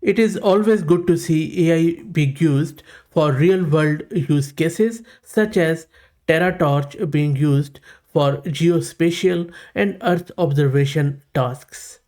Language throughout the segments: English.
It is always good to see AI being used for real world use cases such as TerraTorch being used for geospatial and Earth observation tasks.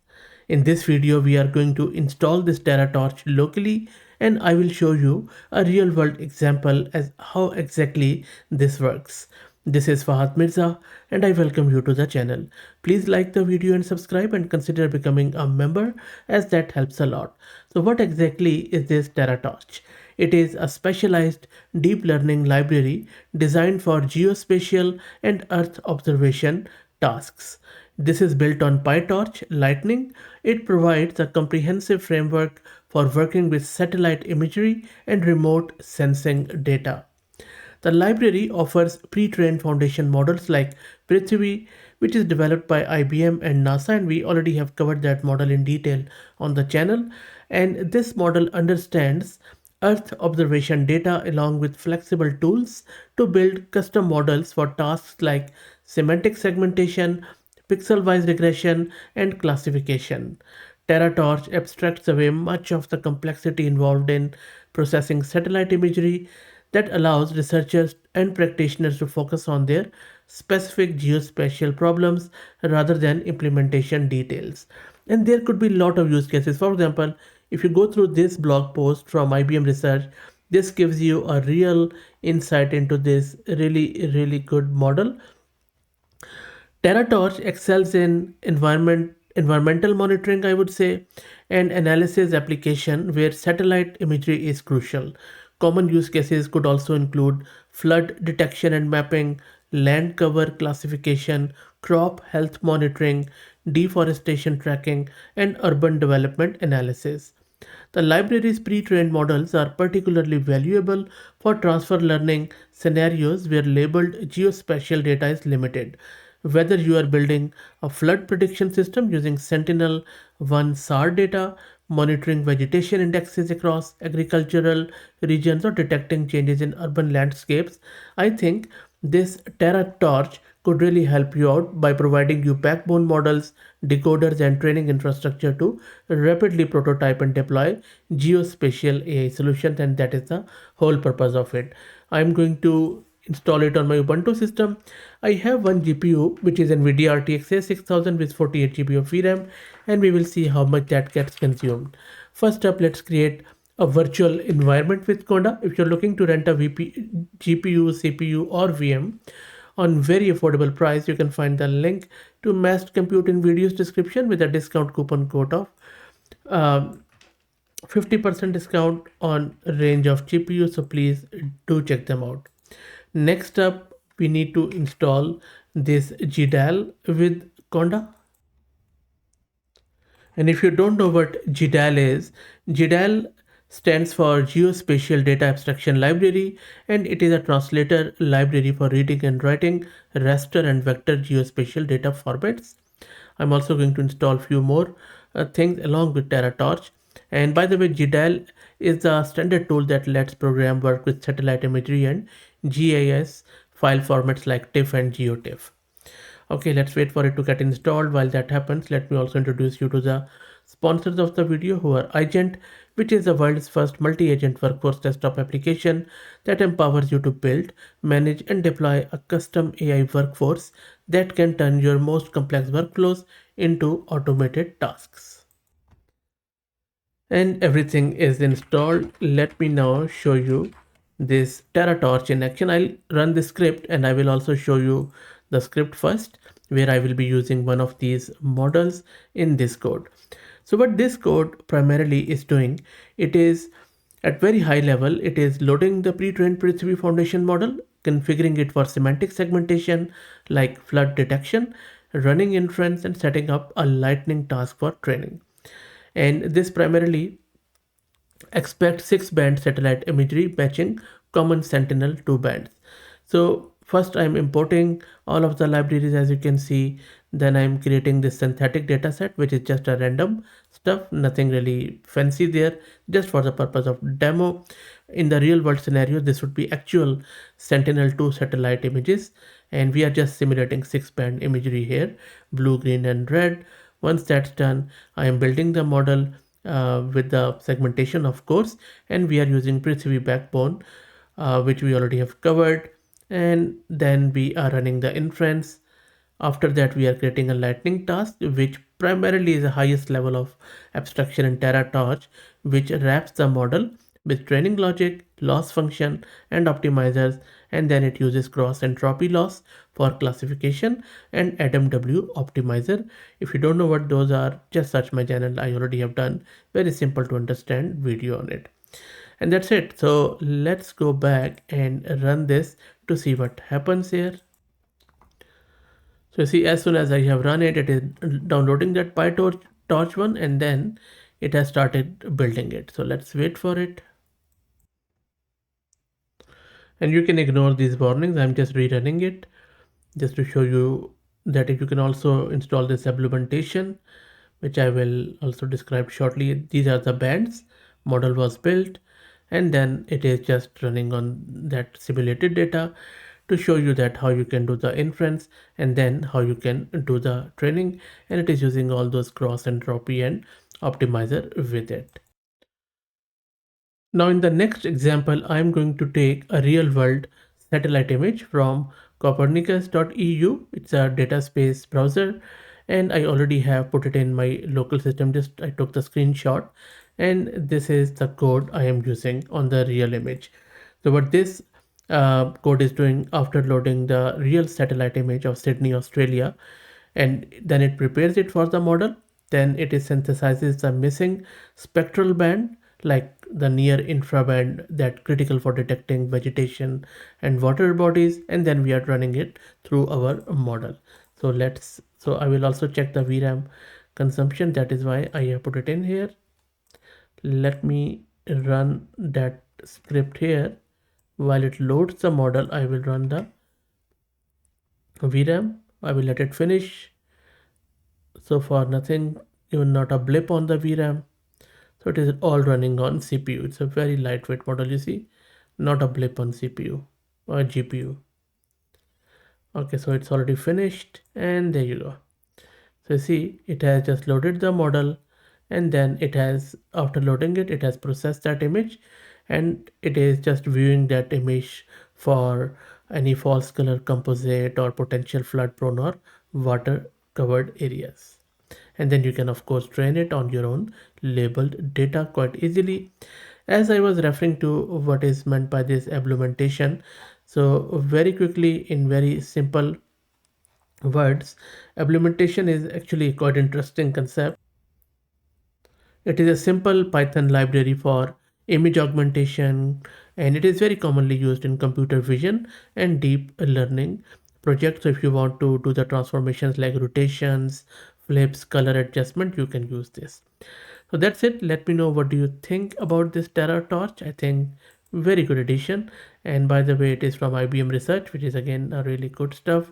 In this video, we are going to install this TerraTorch locally and I will show you a real world example as how exactly this works. This is Fahad Mirza and I welcome you to the channel. Please like the video and subscribe and consider becoming a member as that helps a lot. So what exactly is this TerraTorch? It is a specialized deep learning library designed for geospatial and Earth observation tasks. This is built on PyTorch Lightning. It provides a comprehensive framework for working with satellite imagery and remote sensing data. The library offers pre-trained foundation models like Prithivi, which is developed by IBM and NASA, and we already have covered that model in detail on the channel. And this model understands Earth observation data along with flexible tools to build custom models for tasks like semantic segmentation, pixel-wise regression, and classification. TerraTorch abstracts away much of the complexity involved in processing satellite imagery that allows researchers and practitioners to focus on their specific geospatial problems rather than implementation details. And there could be a lot of use cases. For example, if you go through this blog post from IBM Research, this gives you a real insight into this really good model. TerraTorch excels in environmental monitoring, I would say, and analysis application where satellite imagery is crucial. Common use cases could also include flood detection and mapping, land cover classification, crop health monitoring, deforestation tracking, and urban development analysis. The library's pre-trained models are particularly valuable for transfer learning scenarios where labeled geospatial data is limited. Whether you are building a flood prediction system using Sentinel-1 SAR data, monitoring vegetation indexes across agricultural regions, or detecting changes in urban landscapes, I think this TerraTorch could really help you out by providing you backbone models, decoders, and training infrastructure to rapidly prototype and deploy geospatial AI solutions, and that is the whole purpose of it. I'm going to install it on my Ubuntu system. I have one GPU which is NVIDIA RTX 6000 with 48 GB of VRAM, and we will see how much that gets consumed. First up, let's create a virtual environment with Conda. If you're looking to rent a GPU, CPU, or VM on very affordable price, you can find the link to massed compute in video's description with a discount coupon code of uh, 50% discount on range of GPU. So please do check them out. Next up, we need to install this GDAL with Conda. And if you don't know what GDAL is, GDAL stands for Geospatial Data Abstraction Library, and it is a translator library for reading and writing raster and vector geospatial data formats. I'm also going to install few more things along with TerraTorch. And by the way, GDAL is the standard tool that lets program work with satellite imagery and GIS file formats like TIFF and GeoTIFF. Okay, let's wait for it to get installed. While that happens, let me also introduce you to the sponsors of the video, who are iGent, which is the world's first multi-agent workforce desktop application that empowers you to build, manage, and deploy a custom AI workforce that can turn your most complex workflows into automated tasks. And everything is installed. Let me now show you this TerraTorch in action. I'll run the script and I will also show you the script first, where I will be using one of these models in this code. So what this code primarily is doing, it is at very high level, it is loading the pre-trained Prithivi foundation model, configuring it for semantic segmentation like flood detection, running inference, and setting up a lightning task for training. And this primarily expect 6-band satellite imagery matching common Sentinel 2 bands. So first I'm importing all of the libraries, as you can see. Then I'm creating this synthetic data set, which is just a random stuff, nothing really fancy there, just for the purpose of demo. In the real world scenario, this would be actual Sentinel-2 satellite images, and we are just simulating 6-band imagery here, blue, green, and red. Once that's done, I am building the model with the segmentation, of course, and we are using Prithivi backbone, which we already have covered, and then we are running the inference. After that, we are creating a lightning task, which primarily is the highest level of abstraction in TerraTorch, which wraps the model with training logic, loss function, and optimizers, and then it uses cross entropy loss for classification and AdamW optimizer. If you don't know what those are, just search my channel. I already have done very simple to understand video on it. And that's it. So let's go back and run this to see what happens here. So see, as soon as I have run it, it is downloading that PyTorch torch one, and then it has started building it. So let's wait for it. And you can ignore these warnings. I'm just rerunning it just to show you that if you can also install this implementation, which I will also describe shortly. These are the bands. Model was built, and then it is just running on that simulated data to show you that how you can do the inference and then how you can do the training, and it is using all those cross entropy and optimizer with it. Now in the next example, I'm going to take a real world satellite image from copernicus.eu. It's a data space browser, and I already have put it in my local system. Just I took the screenshot, and this is the code I am using on the real image. So what this code is doing after loading the real satellite image of Sydney, Australia, and then it prepares it for the model. Then it is synthesizes the missing spectral band, like the near infraband that critical for detecting vegetation and water bodies, and then we are running it through our model. So I will also check the VRAM consumption. That is why I have put it in here. Let me run that script here. While it loads the model, I will run the VRAM. I will let it finish. So far nothing, even not a blip on the VRAM. So it is all running on CPU. It's a very lightweight model, you see, not a blip on CPU or GPU. Okay, so it's already finished, and there you go. So see, it has just loaded the model, and then it has, after loading it, it has processed that image, and it is just viewing that image for any false color composite or potential flood prone or water covered areas. And then you can of course train it on your own labeled data quite easily. As I was referring to what is meant by this implementation, so very quickly in very simple words, implementation is actually quite interesting concept. It is a simple Python library for image augmentation, and it is very commonly used in computer vision and deep learning projects. So if you want to do the transformations like rotations, flips, color adjustment, you can use this. So that's it. Let me know what do you think about this TerraTorch. I think very good addition. And by the way, it is from IBM Research, which is again a really good stuff.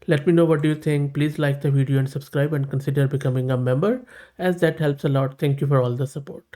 Let me know what do you think. Please like the video and subscribe and consider becoming a member, as that helps a lot. Thank you for all the support.